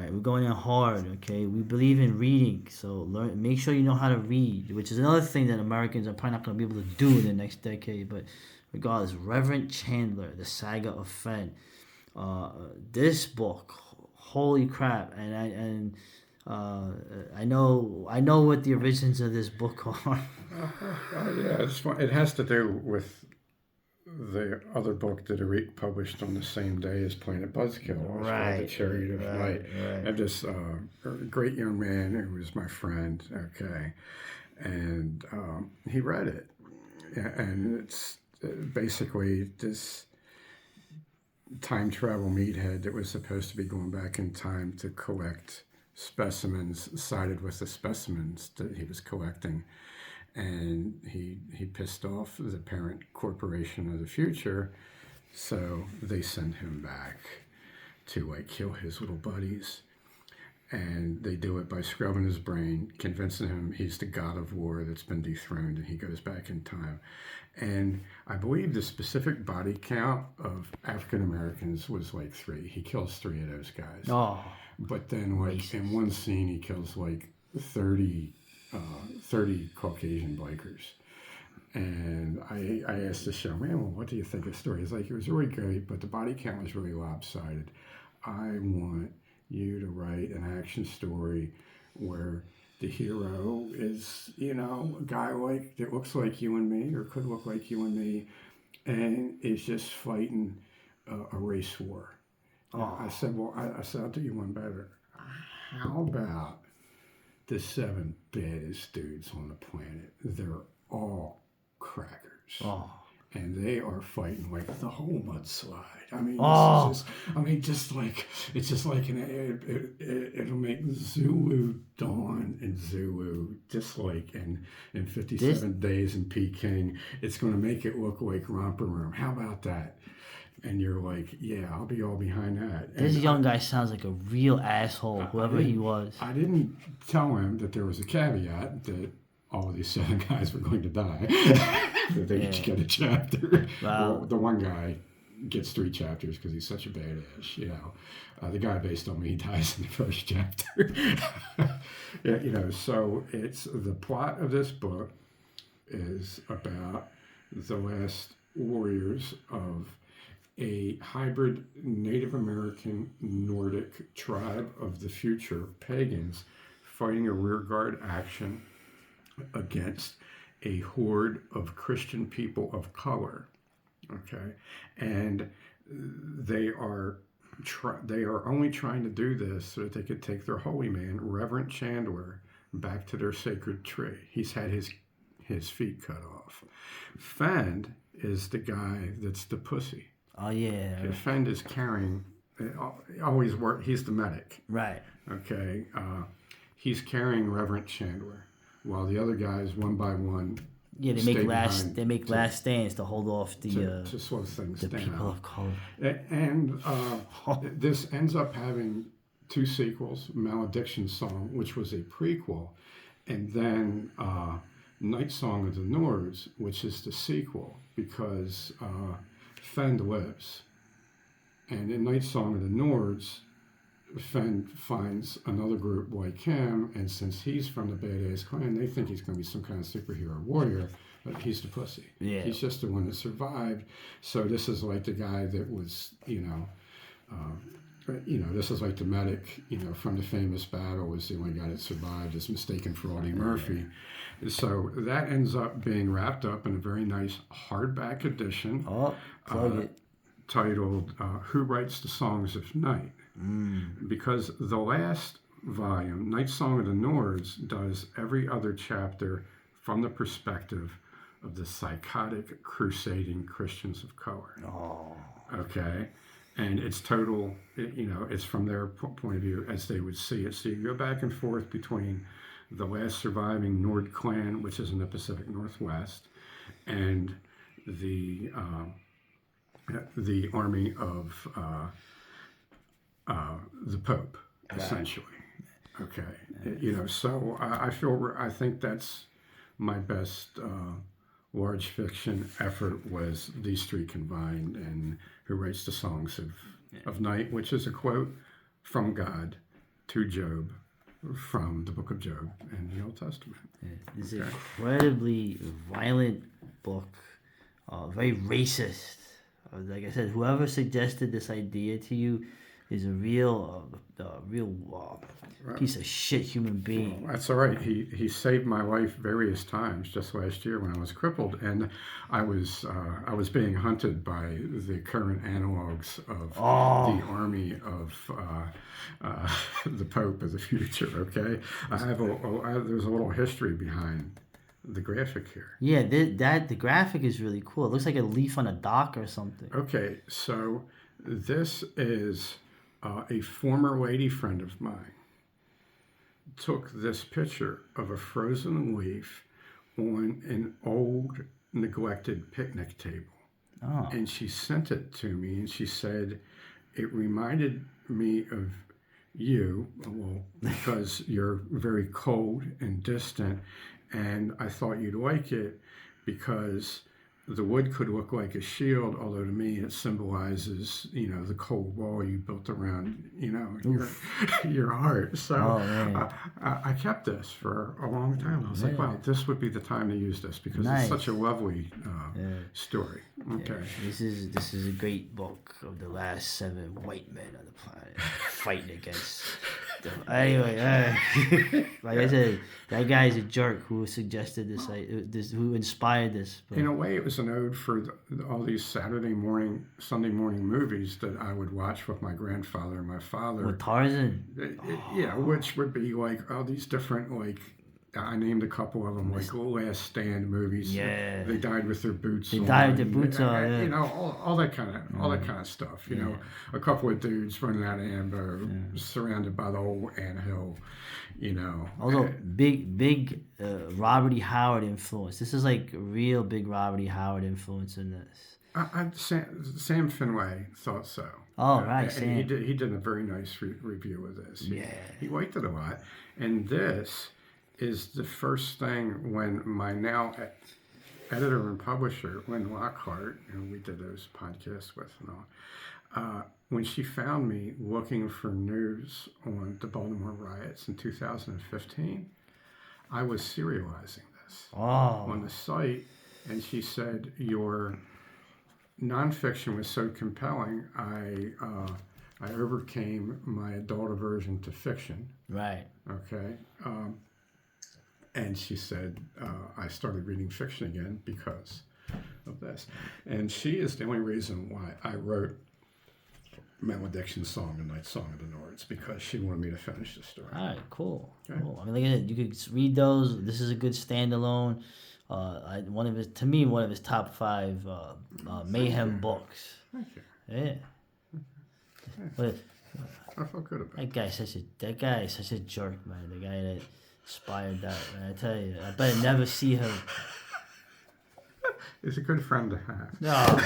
right, we're going in hard. Okay, we believe in reading, so learn. Make sure you know how to read, which is another thing that Americans are probably not going to be able to do in the next decade. But regardless, Reverent Chandler, the Saga of Fend. Uh, this book, holy crap! I know what the origins of this book are. Yeah, it's fun. It has to do with the other book that Eric published on the same day as Planet Buzzkill. It was called The Right, Chariot of Light. right. And this great young man who was my friend, okay, and he read it. And it's basically this time travel meathead that was supposed to be going back in time to collect specimens, sided with the specimens that he was collecting. And he pissed off the parent corporation of the future, so they send him back to like kill his little buddies. And they do it by scrubbing his brain, convincing him he's the god of war that's been dethroned, and he goes back in time. And I believe the specific body count of African Americans was like 3. He kills 3 of those guys. Oh, But then, like, racist. in one scene, he kills like 30 Caucasian bikers. And I asked the show, man, well, what do you think of the story? He's like, it was really great, but the body count was really lopsided. I want you to write an action story where the hero is, you know, a guy like that looks like you and me, or could look like you and me, and is just fighting a race war. Oh. I said, well, I said, I'll do you one better. How about the 7 baddest dudes on the planet? They're all crackers. Oh. And they are fighting like the whole mudslide. I mean, Oh. this is just, I mean, just like, it's just like, it'll make Zulu dawn in Zulu, just like in 57 Days in Peking. It's going to make it look like Romper Room. How about that? And you're like, yeah, I'll be all behind that. This And young guy sounds like a real asshole, whoever he was. I didn't tell him that there was a caveat that all of these 7 guys were going to die. That they each get a chapter. Wow. Well, the one guy gets 3 chapters because he's such a badass, you know. The guy based on me dies in the first chapter. Yeah, you know, so it's the plot of this book is about the last warriors of a hybrid Native American Nordic tribe of the future, pagans, fighting a rearguard action against a horde of Christian people of color. Okay, and they are only trying to do this so that they could take their holy man, Reverent Chandler, back to their sacred tree. He's had his feet cut off. Fend is the guy that's the pussy. Oh, yeah. Okay, Fend is carrying, always work. He's the medic. Right. Okay, he's carrying Reverent Chandler, while the other guys, one by one, Yeah, they make last stands to hold off to slow things the down. people of color. And this ends up having 2 sequels: Malediction Song, which was a prequel, and then Night Song of the Nords, which is the sequel, because Fend lives. And in Night Song of the Nords, Fend finds another group like him, and since he's from the Badass Clan, they think he's going to be some kind of superhero warrior, but he's the pussy. Yeah. He's just the one that survived. So this is like the guy that was, this is like the medic, from the famous battle, was the only guy that survived, is mistaken for Audie Murphy. So that ends up being wrapped up in a very nice hardback edition. Oh, plug it. Titled Who Writes the Songs of Night? Because the last volume, Night Song of the Nords, does every other chapter from the perspective of the psychotic, crusading Christians of color. Oh. Okay? And it's total, it's from their point of view as they would see it. So you go back and forth between the last surviving Nord clan, which is in the Pacific Northwest, and the army of the Pope, essentially. Okay, so I think that's my best large fiction effort, was these 3 combined, and Who Writes the Songs of Night, which is a quote from God to Job from the book of Job in the Old Testament. Yeah, this is an incredibly violent book, very racist. Like I said, whoever suggested this idea to you is a real piece of shit human being. Well, that's all right. He saved my life various times just last year when I was crippled, and I was being hunted by the current analogs of the army of the Pope of the future. Okay, there's a little history behind the graphic here. Yeah, the graphic is really cool. It looks like a leaf on a dock or something. Okay, so this is a former lady friend of mine took this picture of a frozen leaf on an old neglected picnic table. Oh. And she sent it to me, and she said, it reminded me of you, well, because you're very cold and distant, and I thought you'd like it because the wood could look like a shield, although to me it symbolizes, the cold wall you built around, your heart. So I kept this for a long time. I was like, wow, this would be the time to use this because it's such a lovely story. Okay. Yeah. This is a great book of the last 7 white men on the planet fighting against them. Anyway, like I said, that guy is a jerk who suggested this, who inspired this. But. In a way, it was an ode for all these Sunday morning movies that I would watch with my grandfather and my father. With Tarzan? Yeah, which would be like all these different, I named a couple of them, like Last Stand movies. Yeah. They died with their boots on. They died with their boots on, yeah. all that kind of stuff. A couple of dudes running out of ammo, surrounded by the old anthill. Also, big Robert E. Howard influence. This is like real big Robert E. Howard influence in this. Sam Finlay thought so. Oh, right, Sam. He did a very nice review of this. He liked it a lot. And this is the first thing when my now editor and publisher, Lynn Lockhart, who we did those podcasts with and all, when she found me looking for news on the Baltimore riots in 2015, I was serializing this on the site, and she said, your nonfiction was so compelling, I overcame my adult aversion to fiction. Right. Okay. And she said, I started reading fiction again because of this. And she is the only reason why I wrote Malediction Song and Night Song of the Nords, because she wanted me to finish the story. All right, cool. I mean, like I said, you could read those. This is a good standalone. One of his top 5 Mayhem books. Thank you. Yeah. But I felt good about that guy is such a jerk, man. The guy that inspired that, man. I tell you, I better never see him. He's a good friend to have. No.